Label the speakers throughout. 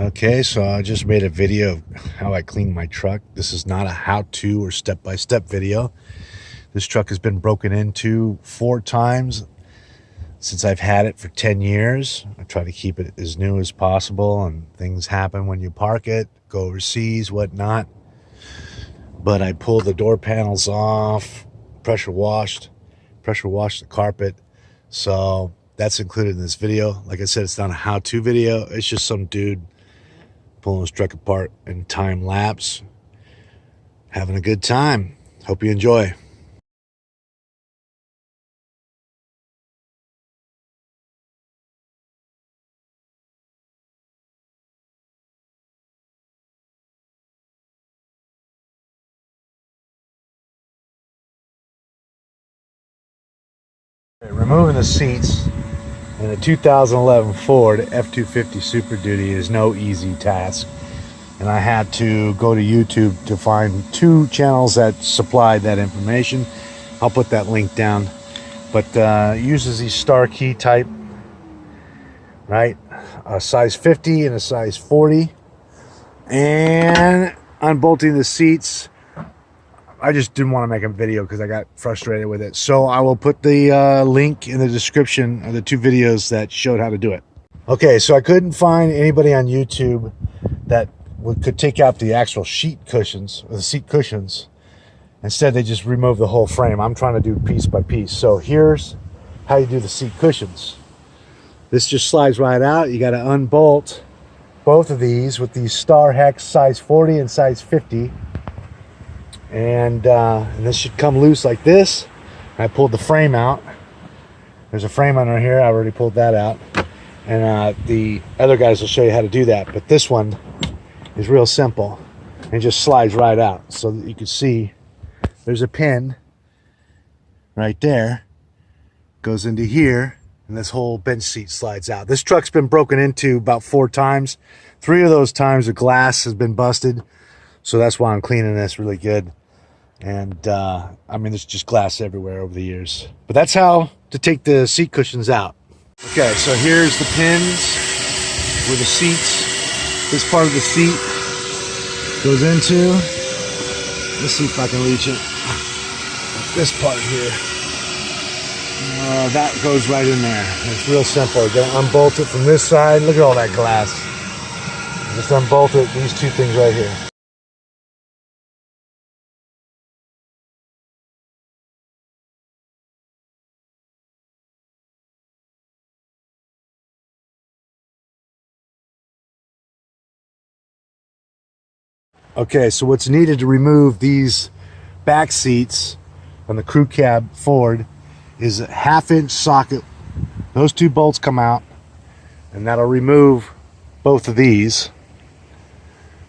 Speaker 1: Okay, so I just made a video of how I clean my truck. This is not a how-to or step-by-step video. This truck has been broken into 4 times since I've had it for 10 years. I try to keep it as new as possible, and things happen when you park it, go overseas, whatnot. But I pulled the door panels off, pressure washed the carpet. So that's included in this video. Like I said, it's not a how-to video. It's just some dude pulling his truck apart in time lapse, having a good time. Hope you enjoy. Removing the seats in a 2011 Ford F-250 Super Duty is no easy task, and I had to go to YouTube to find 2 channels that supplied that information. I'll put that link down. But it uses these star key type, right? A size 50 and a size 40. And unbolting the seats, I just didn't want to make a video because I got frustrated with it. So I will put the link in the description of the 2 videos that showed how to do it. Okay, so I couldn't find anybody on YouTube that could take out the actual sheet cushions, or the seat cushions. Instead, they just remove the whole frame. I'm trying to do piece by piece. So here's how you do the seat cushions. This just slides right out. You got to unbolt both of these with these Star Hex size 40 and size 50. And this should come loose like this. I pulled the frame out. There's a frame under here. I already pulled that out. And the other guys will show you how to do that. But this one is real simple and just slides right out. So that you can see there's a pin right there. Goes into here. And this whole bench seat slides out. This truck's been broken into about 4 times. 3 of those times the glass has been busted. So that's why I'm cleaning this really good. And I mean, there's just glass everywhere over the years. But that's how to take the seat cushions out. Okay, so here's the pins where the seats, this part of the seat goes into. Let's see if I can reach it. This part here. That goes right in there. It's real simple. You're gonna unbolt it from this side. Look at all that glass. Just unbolt it, these 2 things right here. Okay, so what's needed to remove these back seats on the crew cab Ford is a 1/2-inch socket. Those 2 bolts come out, and that'll remove both of these.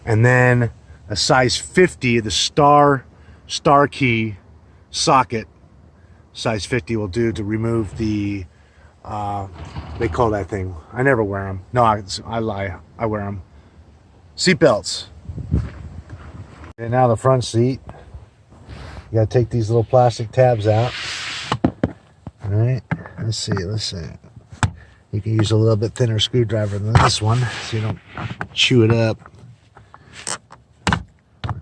Speaker 1: And then a size 50, the star key socket, size 50 will do to remove the, they call that thing, I never wear them. No, I lie, I wear them. Seat belts. And now the front seat. You gotta take these little plastic tabs out. All right, let's see. You can use a little bit thinner screwdriver than this one, so you don't chew it up.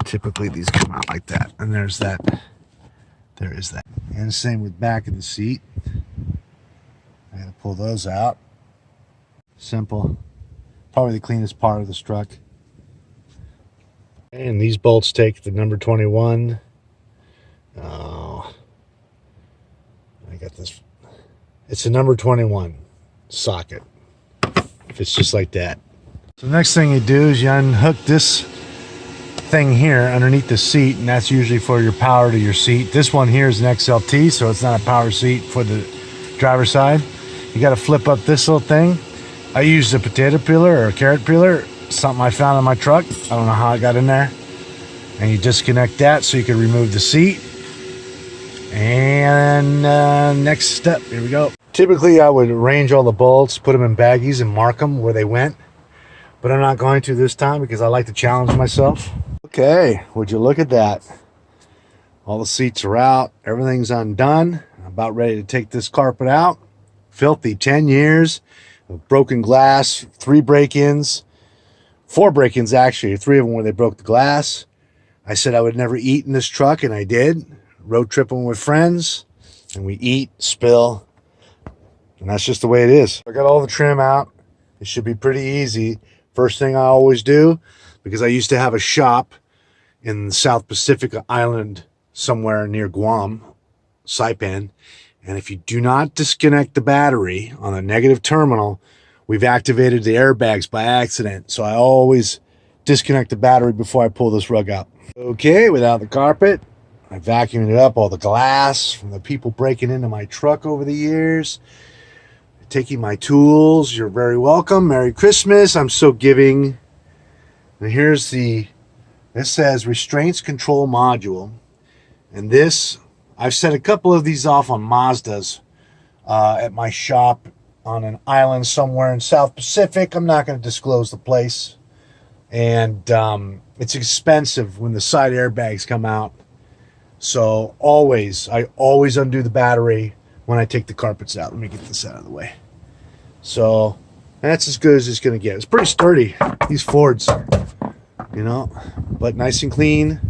Speaker 1: Typically these come out like that, and there's that. There is that. And same with back of the seat. I gotta pull those out. Simple. Probably the cleanest part of this truck. And these bolts take the number 21. Oh, I got this. It's a number 21 socket. It's just like that. So the next thing you do is you unhook this thing here underneath the seat, and that's usually for your power to your seat. This one here is an XLT, so it's not a power seat for the driver's side. You got to flip up this little thing. I used a potato peeler or a carrot peeler. Something I found in my truck. I don't know how it got in there. And you disconnect that so you can remove the seat. And next step, here we go. Typically I would arrange all the bolts, put them in baggies and mark them where they went. But I'm not going to this time because I like to challenge myself. Okay, would you look at that? All the seats are out. Everything's undone. I'm about ready to take this carpet out. Filthy 10 years of broken glass, 3 break-ins. 4 break-ins actually, 3 of them where they broke the glass. I said I would never eat in this truck, and I did. Road tripping with friends, and we eat, spill, and that's just the way it is. I got all the trim out. It should be pretty easy. First thing I always do, because I used to have a shop in the South Pacific Island somewhere near Guam, Saipan, and if you do not disconnect the battery on a negative terminal, we've activated the airbags by accident. So I always disconnect the battery before I pull this rug out. Okay, without the carpet, I vacuumed it up, all the glass from the people breaking into my truck over the years, taking my tools. You're very welcome. Merry Christmas. I'm so giving. And here's this says restraints control module. And this, I've set a couple of these off on Mazdas at my shop on an island somewhere in South Pacific. I'm not going to disclose the place. And it's expensive when the side airbags come out. So I always undo the battery when I take the carpets out. Let me get this out of the way. So that's as good as it's going to get. It's pretty sturdy, these Fords, you know, but nice and clean.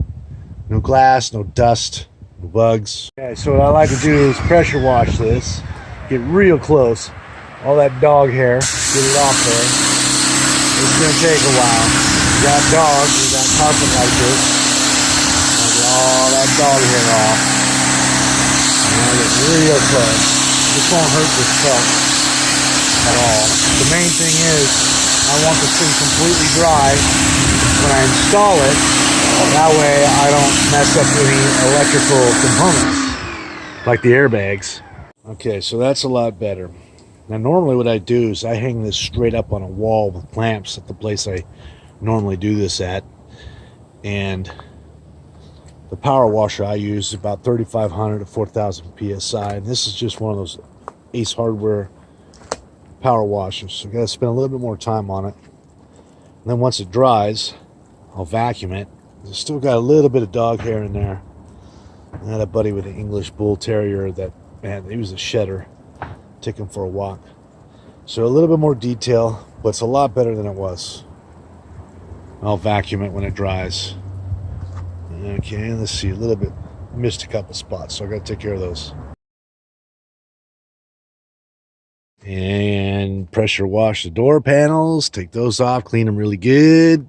Speaker 1: No glass, no dust, no bugs. Okay, so what I like to do is pressure wash this. Get real close. All that dog hair, get it off there. It's going to take a while. You got dogs, you got carpet like this. I'll get all that dog hair off. And I get real close. This won't hurt this truck at all. The main thing is I want this thing completely dry when I install it. That way I don't mess up any electrical components like the airbags. Okay, so that's a lot better. Now normally what I do is I hang this straight up on a wall with clamps at the place I normally do this at. And the power washer I use is about 3,500 to 4,000 PSI. And this is just one of those Ace Hardware power washers. So I gotta spend a little bit more time on it. And then once it dries, I'll vacuum it. It's still got a little bit of dog hair in there. I had a buddy with an English Bull Terrier that, man, he was a shedder. Take him for a walk. So a little bit more detail, but it's a lot better than it was. I'll vacuum it when it dries. Okay, let's see, a little bit, missed a couple spots, so I gotta take care of those. And pressure wash the door panels, take those off, clean them really good.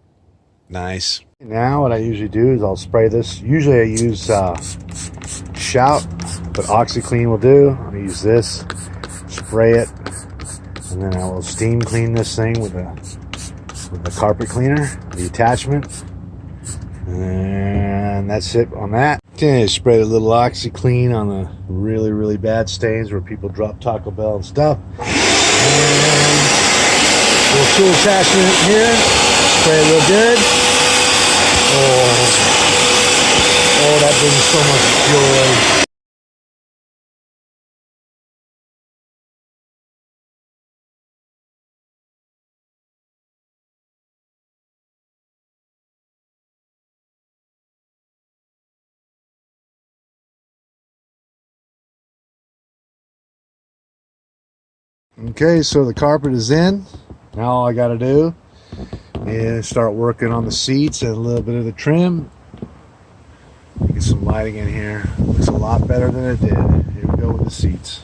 Speaker 1: Nice. Now what I usually do is I'll spray this. Usually I use Shout, but OxiClean will do. I'll use this, spray it, and then I will steam clean this thing with the carpet cleaner, the attachment. And that's it on that. Okay, spray a little OxiClean on the really, really bad stains where people drop Taco Bell and stuff. And little tool attachment here. Spray it real good. Oh, that brings so much joy. Okay, so the carpet is in. Now all I got to do is start working on the seats and a little bit of the trim. Get some lighting in here. Looks a lot better than it did. Here we go with the seats.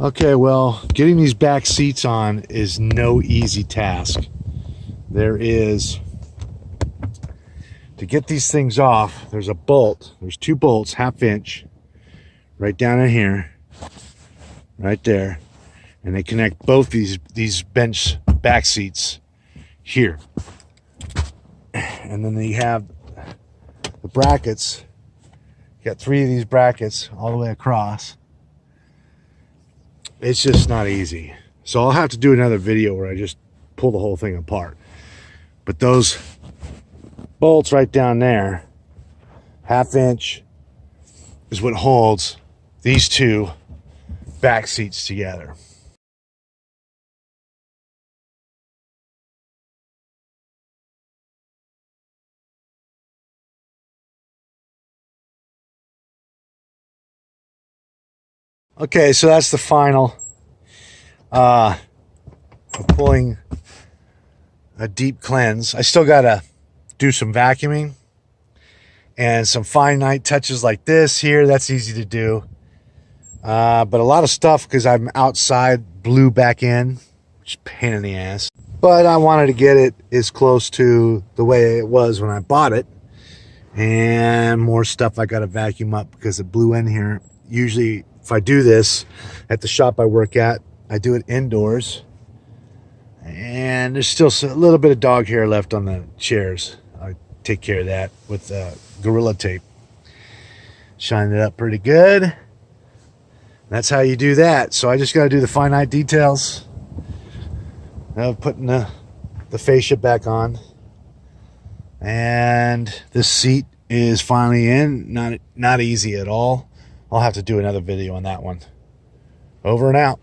Speaker 1: Okay, well, getting these back seats on is no easy task. There is, to get these things off, there's a bolt. There's 2 bolts, 1/2 inch, right down in here, right there. And they connect both these bench back seats here. And then you have the brackets. You got 3 of these brackets all the way across. It's just not easy. So I'll have to do another video where I just pull the whole thing apart. But those bolts right down there, 1/2 inch, is what holds these 2 back seats together. Okay, so that's the final. I'm pulling a deep cleanse. I still gotta do some vacuuming and some finite touches like this here. That's easy to do. But a lot of stuff, because I'm outside, blew back in, which is a pain in the ass. But I wanted to get it as close to the way it was when I bought it. And more stuff I gotta vacuum up because it blew in here. Usually, if I do this at the shop I work at, I do it indoors. And there's still a little bit of dog hair left on the chairs. I take care of that with Gorilla Tape. Shine it up pretty good. That's how you do that. So I just got to do the finite details of putting the fascia back on. And this seat is finally in. Not easy at all. I'll have to do another video on that one. Over and out.